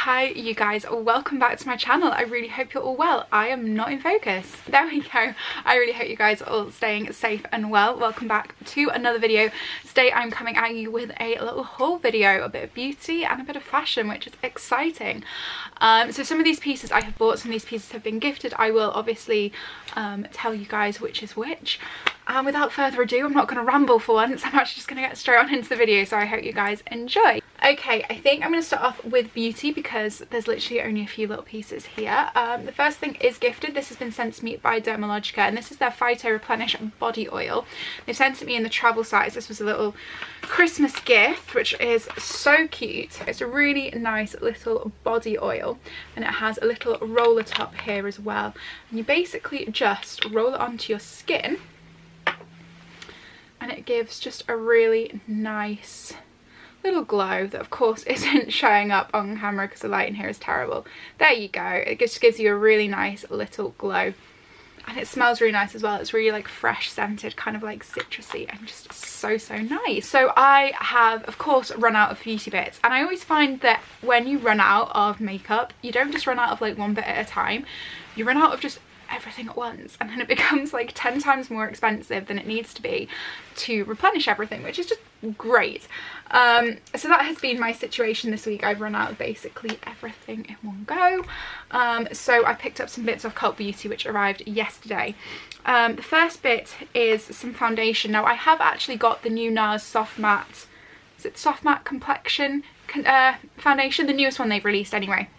Hi you guys, welcome back to my channel. I really hope you're all well. I am not in focus. There we go. I really hope you guys are all staying safe and well. Welcome back to another video. Today I'm coming at you with a little haul video, a bit of beauty and a bit of fashion, which is exciting. So some of these pieces I have bought, some of these pieces have been gifted. I will obviously tell you guys which is which. And without further ado, I'm not going to ramble for once. I'm actually just going to get straight on into the video, so I hope you guys enjoy. Okay, I think I'm going to start off with beauty because there's literally only a few little pieces here. The first thing is gifted. This has been sent to me by Dermalogica, and this is their Phyto Replenish body oil. They've sent it me in the travel size. This was a little Christmas gift, which is so cute. It's a really nice little body oil, and it has a little roller top here as well. And you basically just roll it onto your skin, and it gives just a really nice little glow that of course isn't showing up on camera because the light in here is terrible. There you go. It just gives you a really nice little glow, and it smells really nice as well. It's really like fresh scented, kind of like citrusy, and just so nice. So I have of course run out of beauty bits, and I always find that when you run out of makeup, you don't just run out of like one bit at a time, you run out of just everything at once, and then it becomes like 10 times more expensive than it needs to be to replenish everything, which is just great. So that has been my situation this week. I've run out of basically everything in one go. So I picked up some bits of Cult Beauty which arrived yesterday. The first bit is some foundation. Now I have actually got the new NARS Soft Matte, is it Soft Matte Complexion foundation, the newest one they've released anyway.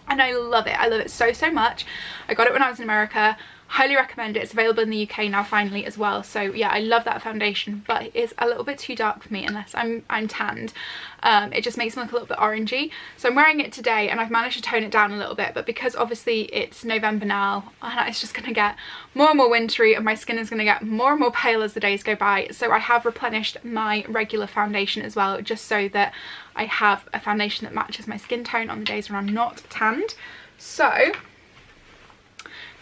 And I love it. I love it so much. I got it when I was in America. Highly recommend it. It's available in the UK now finally as well. So yeah, I love that foundation, but it is a little bit too dark for me unless I'm tanned. It just makes me look a little bit orangey. So I'm wearing it today and I've managed to tone it down a little bit, but because obviously it's November now and it's just going to get more and more wintry and my skin is going to get more and more pale as the days go by. So I have replenished my regular foundation as well, just so that I have a foundation that matches my skin tone on the days when I'm not tanned. So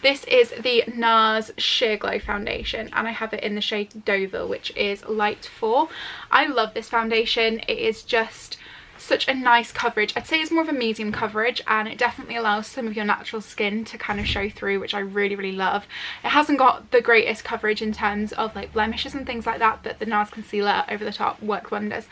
this is the NARS Sheer Glow foundation, and I have it in the shade Deauville, which is light 4. I love this foundation. It is just such a nice coverage. I'd say it's more of a medium coverage, and it definitely allows some of your natural skin to kind of show through, which I really love. It hasn't got the greatest coverage in terms of like blemishes and things like that, but the NARS concealer over the top works wonders.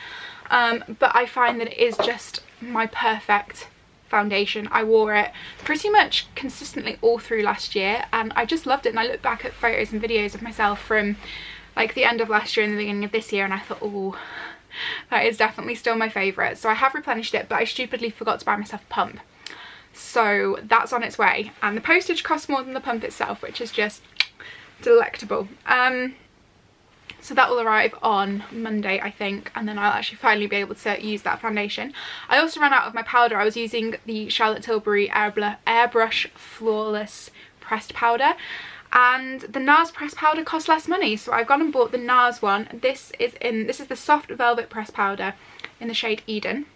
But I find that it is just my perfect foundation. I wore it pretty much consistently all through last year, and I just loved it. And I look back at photos and videos of myself from like the end of last year and the beginning of this year, and I thought, oh, that is definitely still my favourite. So I have replenished it, but I stupidly forgot to buy myself a pump, so that's on its way, and the postage costs more than the pump itself, which is just delectable. So that will arrive on Monday, I think, and then I'll actually finally be able to use that foundation. I also ran out of my powder. I was using the Charlotte Tilbury Airbrush Flawless Pressed Powder, and the NARS pressed powder costs less money, so I've gone and bought the NARS one. This is the Soft Velvet Pressed Powder in the shade Eden,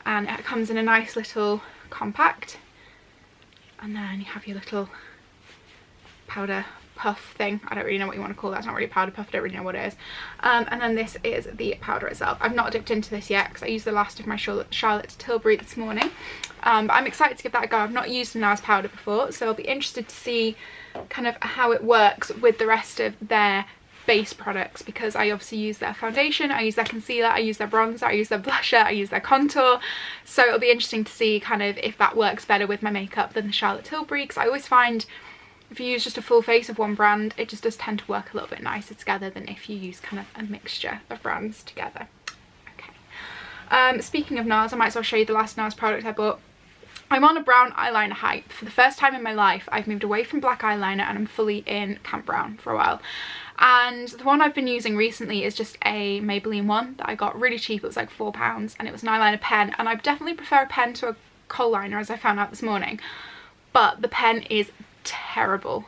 and it comes in a nice little compact, and then you have your little powder puff thing. I don't really know what you want to call that. It's not really a powder puff. I don't really know what it is. And then this is the powder itself. I've not dipped into this yet because I used the last of my Charlotte Tilbury this morning. But I'm excited to give that a go. I've not used a NARS powder before, so I'll be interested to see kind of how it works with the rest of their base products, because I obviously use their foundation, I use their concealer, I use their bronzer, I use their blusher, I use their contour. So it'll be interesting to see kind of if that works better with my makeup than the Charlotte Tilbury, because I always find if you use just a full face of one brand, it just does tend to work a little bit nicer together than if you use kind of a mixture of brands together. Okay. Speaking of NARS, I might as well show you the last NARS product I bought. I'm on a brown eyeliner hype. For the first time in my life, I've moved away from black eyeliner and I'm fully in camp brown for a while. And the one I've been using recently is just a Maybelline one that I got really cheap. It was like £4, and it was an eyeliner pen, and I definitely prefer a pen to a kohl liner, as I found out this morning. But the pen is terrible.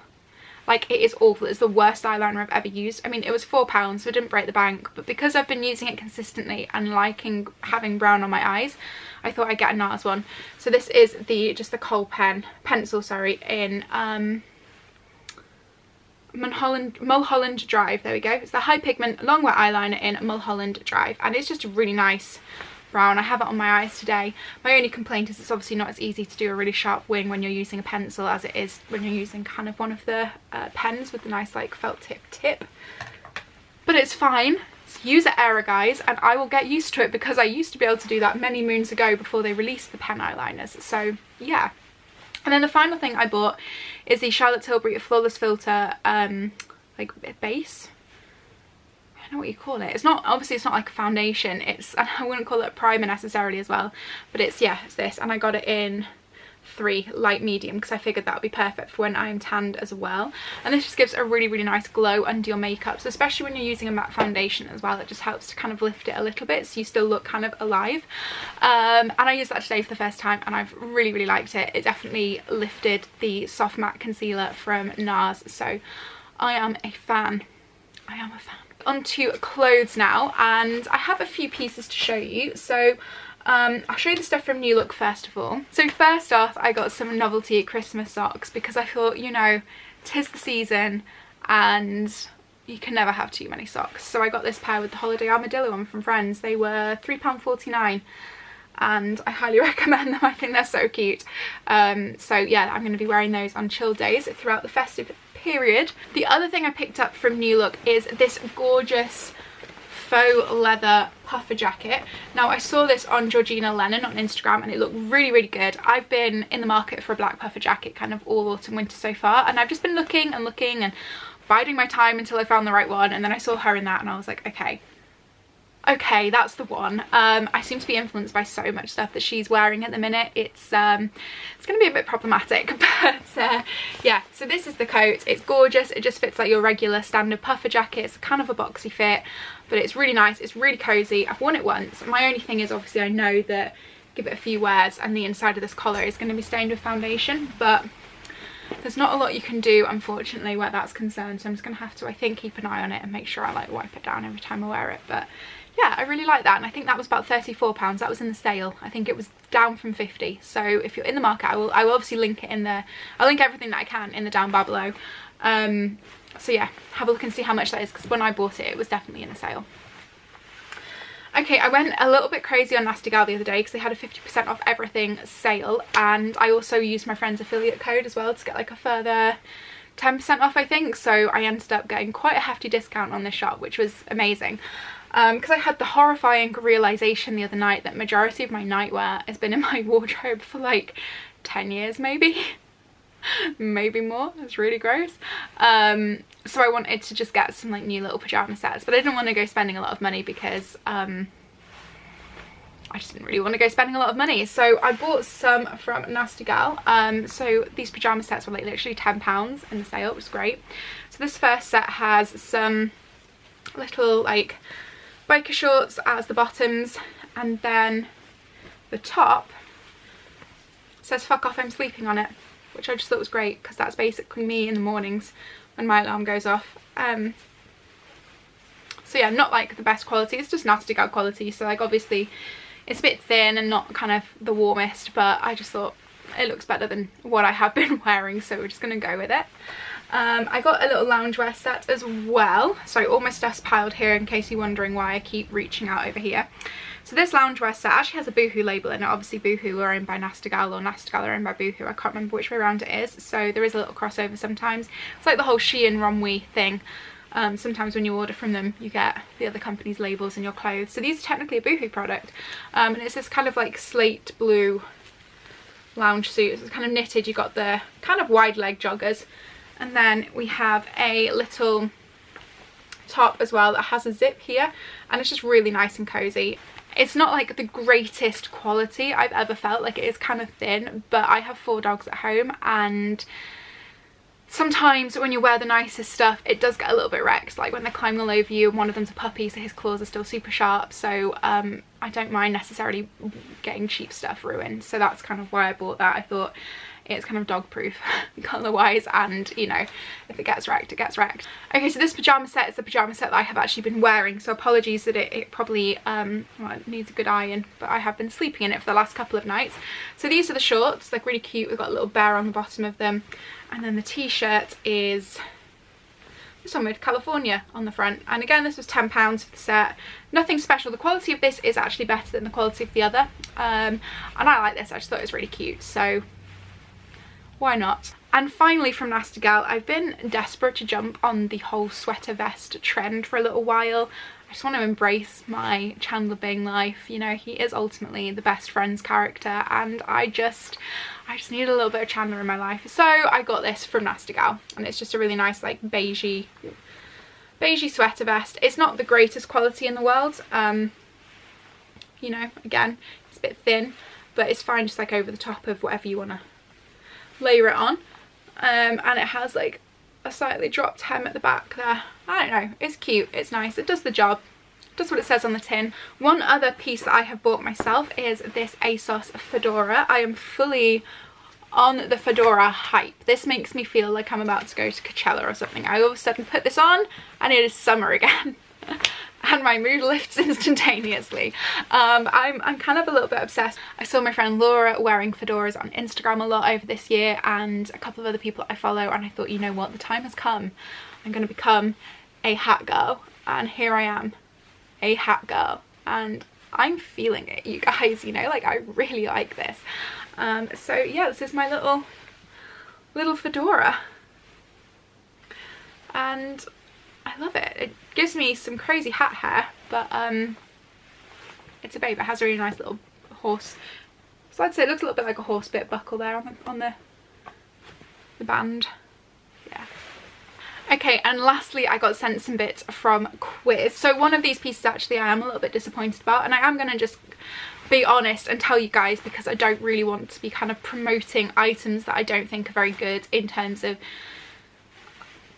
Like, it is awful. It's the worst eyeliner I've ever used. I mean, it was £4, so it didn't break the bank, but because I've been using it consistently and liking having brown on my eyes, I thought I'd get a NARS one. So this is just the kohl pencil, sorry, in Mulholland Drive. There we go. It's the high pigment long wear eyeliner in Mulholland Drive, and it's just a really nice brown. I have it on my eyes today. My only complaint is it's obviously not as easy to do a really sharp wing when you're using a pencil as it is when you're using kind of one of the pens with the nice like felt tip. But it's fine. It's user error, guys, and I will get used to it because I used to be able to do that many moons ago before they released the pen eyeliners. So yeah. And then the final thing I bought is the Charlotte Tilbury Flawless Filter like base. I don't know what you call it. It's not, obviously it's not like a foundation. It's, I wouldn't call it a primer necessarily as well, but it's, yeah, it's this, and I got it in 3 light medium because I figured that would be perfect for when I'm tanned as well. And this just gives a really, really nice glow under your makeup, so especially when you're using a matte foundation as well, it just helps to kind of lift it a little bit so you still look kind of alive. And I used that today for the first time and I've really, really liked it. It definitely lifted the soft matte concealer from NARS, so I am a fan. I am a fan. Onto clothes now, and I have a few pieces to show you. So I'll show you the stuff from New Look first of all. So first off, I got some novelty Christmas socks because I thought, you know, 'tis the season and you can never have too many socks. So I got this pair with the holiday armadillo on from Friends. They were £3.49 and I highly recommend them. I think they're so cute. So yeah, I'm going to be wearing those on chill days throughout the festive period. The other thing I picked up from New Look is this gorgeous faux leather puffer jacket. Now I saw this on Georgina Lennon on Instagram and it looked really, really good. I've been in the market for a black puffer jacket kind of all autumn winter so far, and I've just been looking and biding my time until I found the right one, and then I saw her in that and I was like, okay, that's the one. I seem to be influenced by so much stuff that she's wearing at the minute. It's going to be a bit problematic, but yeah, so this is the coat. It's gorgeous. It just fits like your regular standard puffer jacket. It's kind of a boxy fit, but it's really nice. It's really cozy. I've worn it once. My only thing is obviously I know that give it a few wears and the inside of this collar is going to be stained with foundation, but there's not a lot you can do unfortunately where that's concerned, so I'm just going to have to, I think, keep an eye on it and make sure I like wipe it down every time I wear it. But yeah, I really like that, and I think that was about £34. That was in the sale. I think it was down from 50. So if you're in the market, I will obviously link it in there. I'll link everything that I can in the down bar below. So yeah, have a look and see how much that is, because when I bought it, it was definitely in the sale. Okay, I went a little bit crazy on Nasty Gal the other day because they had a 50% off everything sale, and I also used my friend's affiliate code as well to get like a further 10% off, I think. So I ended up getting quite a hefty discount on this shop, which was amazing. Because I had the horrifying realisation the other night that majority of my nightwear has been in my wardrobe for like 10 years maybe. Maybe more. It's really gross. So I wanted to just get some like new little pajama sets, but I didn't want to go spending a lot of money because I just didn't really want to go spending a lot of money. So I bought some from Nasty Gal. So these pajama sets were like literally £10 in the sale, which was great. So this first set has some little like biker shorts as the bottoms, and then the top says "fuck off, I'm sleeping" on it, which I just thought was great because that's basically me in the mornings when my alarm goes off. So yeah, not like the best quality, it's just Nasty Gal quality, so like obviously it's a bit thin and not kind of the warmest, but I just thought it looks better than what I have been wearing, so we're just going to go with it. I got a little loungewear set as well. So all my stuff's piled here in case you're wondering why I keep reaching out over here. So this loungewear set actually has a Boohoo label in it. Obviously Boohoo are owned by Nasty Gal, or Nasty Gal are owned by Boohoo. I can't remember which way around it is. So there is a little crossover sometimes. It's like the whole Shein Romwe thing. Sometimes when you order from them you get the other company's labels in your clothes. So these are technically a Boohoo product. And it's this kind of like slate blue lounge suit. It's kind of knitted. You've got the kind of wide leg joggers. And then we have a little top as well that has a zip here, and it's just really nice and cozy. It's not like the greatest quality I've ever felt, like it is kind of thin, but I have 4 dogs at home, and sometimes when you wear the nicest stuff it does get a little bit wrecked, like when they're climbing all over you, and one of them's a puppy so his claws are still super sharp, so I don't mind necessarily getting cheap stuff ruined. So that's kind of why I bought that. I thought it's kind of dog proof colour wise, and you know, if it gets wrecked, it gets wrecked. Okay, so this pajama set is the pajama set that I have actually been wearing, so apologies that it probably well, it needs a good iron, but I have been sleeping in it for the last couple of nights. So these are the shorts, like really cute. We've got a little bear on the bottom of them, and then the t-shirt is this one with California on the front, and again this was £10 for the set. Nothing special. The quality of this is actually better than the quality of the other, and I like this. I just thought it was really cute, so why not? And finally from Nasty Gal, I've been desperate to jump on the whole sweater vest trend for a little while. I just want to embrace my Chandler Bing life. You know, he is ultimately the best Friends character, and I just need a little bit of Chandler in my life. So I got this from Nasty Gal, and it's just a really nice like beigey sweater vest. It's not the greatest quality in the world. You know, again, it's a bit thin, but it's fine just like over the top of whatever you want to layer it on. And it has like a slightly dropped hem at the back there. I don't know, it's cute, it's nice, it does the job, does what it says on the tin. One other piece that I have bought myself is this ASOS fedora. I am fully on the fedora hype. This makes me feel like I'm about to go to Coachella or something. I all of a sudden put this on and it is summer again. And my mood lifts instantaneously. I'm kind of a little bit obsessed. I saw my friend Laura wearing fedoras on Instagram a lot over this year, and a couple of other people I follow, and I thought, you know what, the time has come. I'm going to become a hat girl, and here I am, a hat girl, and I'm feeling it, you guys. You know, like, I really like this. So yeah, this is my little fedora, and I love it. It gives me some crazy hat hair, but it's a babe. It has a really nice little horse. So I'd say it looks a little bit like a horse bit buckle there on the band. Yeah. Okay, and lastly I got sent some bits from Quiz. So one of these pieces actually I am a little bit disappointed about, and I am going to just be honest and tell you guys, because I don't really want to be kind of promoting items that I don't think are very good, in terms of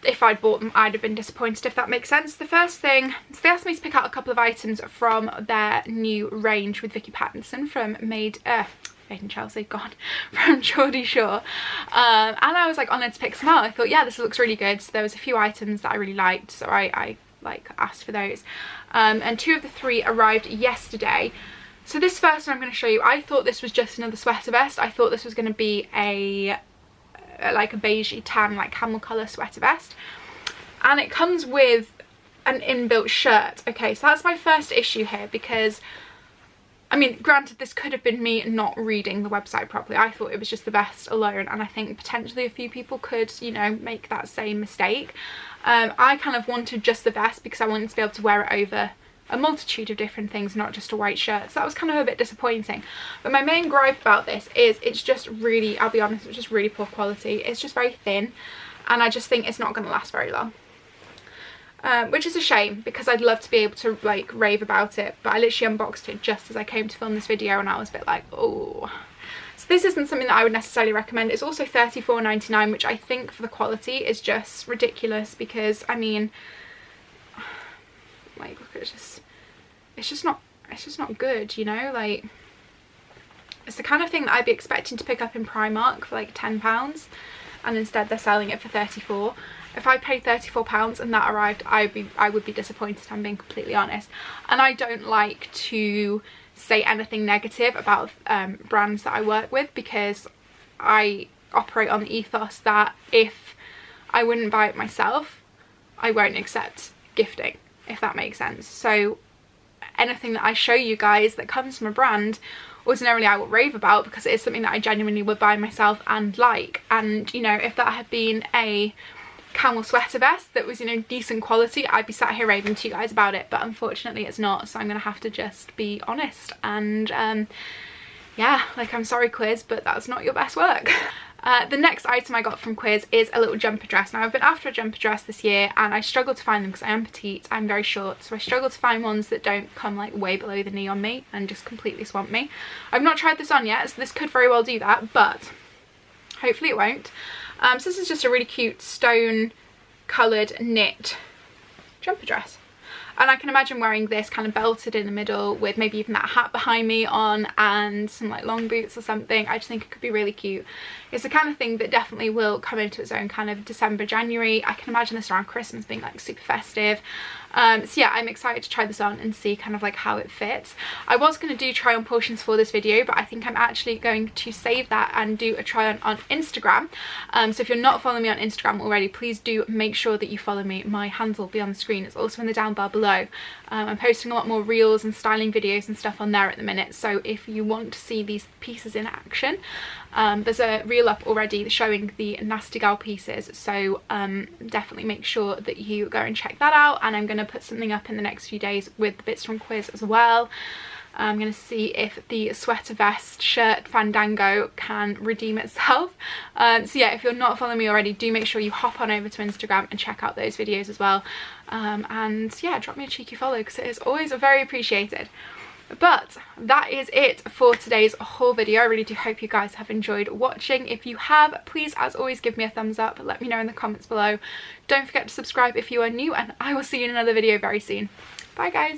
if I'd bought them I'd have been disappointed, if that makes sense. The first thing, so they asked me to pick out a couple of items from their new range with Vicky Pattinson from Made in Chelsea, from Geordie Shore, and I was like honoured to pick some out. I thought, yeah, this looks really good. So there was a few items that I really liked, so I like asked for those, and 2 of the 3 arrived yesterday. So this first one I'm going to show you, I thought this was just another sweater vest. I thought this was going to be like a beigey tan, like camel colour sweater vest, and it comes with an inbuilt shirt. Okay, so that's my first issue here, because I mean, granted, this could have been me not reading the website properly. I thought it was just the vest alone, and I think potentially a few people could, you know, make that same mistake. I kind of wanted just the vest because I wanted to be able to wear it over a multitude of different things, not just a white shirt. So that was kind of a bit disappointing. But my main gripe about this is it's just really, I'll be honest, it's just really poor quality. It's just very thin, and I just think it's not going to last very long. Which is a shame, because I'd love to be able to like rave about it, but I literally unboxed it just as I came to film this video, and I was a bit like, oh. So this isn't something that I would necessarily recommend. It's also $34.99, which I think for the quality is just ridiculous, because I mean, like, look, it's just not good, you know. Like, it's the kind of thing that I'd be expecting to pick up in Primark for like £10, and instead they're selling it for $34. If I paid £34 and that arrived, I would be disappointed, I'm being completely honest. And I don't like to say anything negative about brands that I work with, because I operate on the ethos that if I wouldn't buy it myself, I won't accept gifting, if that makes sense. So anything that I show you guys that comes from a brand, ordinarily I will rave about, because it is something that I genuinely would buy myself and like. And you know, if that had been a camel sweater vest that was, you know, decent quality, I'd be sat here raving to you guys about it, but unfortunately it's not. So I'm gonna have to just be honest, and yeah, like, I'm sorry Quiz, but that's not your best work. The next item I got from Quiz is a little jumper dress. Now, I've been after a jumper dress this year, and I struggle to find them because I am petite, I'm very short, so I struggle to find ones that don't come like way below the knee on me and just completely swamp me. I've not tried this on yet, so this could very well do that, but hopefully it won't. So this is just a really cute stone coloured knit jumper dress. And I can imagine wearing this kind of belted in the middle with maybe even that hat behind me on and some like long boots or something. I just think it could be really cute. It's the kind of thing that definitely will come into its own kind of December, January. I can imagine this around Christmas being like super festive. So yeah, I'm excited to try this on and see kind of like how it fits. I was going to do try on portions for this video, but I think I'm actually going to save that and do a try on Instagram. So if you're not following me on Instagram already, please do make sure that you follow me. My handle will be on the screen. It's also in the down bar below. I'm posting a lot more reels and styling videos and stuff on there at the minute, so if you want to see these pieces in action, there's a reel up already showing the Nasty Gal pieces, so definitely make sure that you go and check that out. And I'm going to put something up in the next few days with the Bits from quiz as well. I'm going to see if the sweater vest shirt fandango can redeem itself. So yeah, if you're not following me already, do make sure you hop on over to Instagram and check out those videos as well. And yeah, drop me a cheeky follow because it is always very appreciated. But that is it for today's haul video. I really do hope you guys have enjoyed watching. If you have, please as always give me a thumbs up, let me know in the comments below. Don't forget to subscribe if you are new, and I will see you in another video very soon. Bye guys.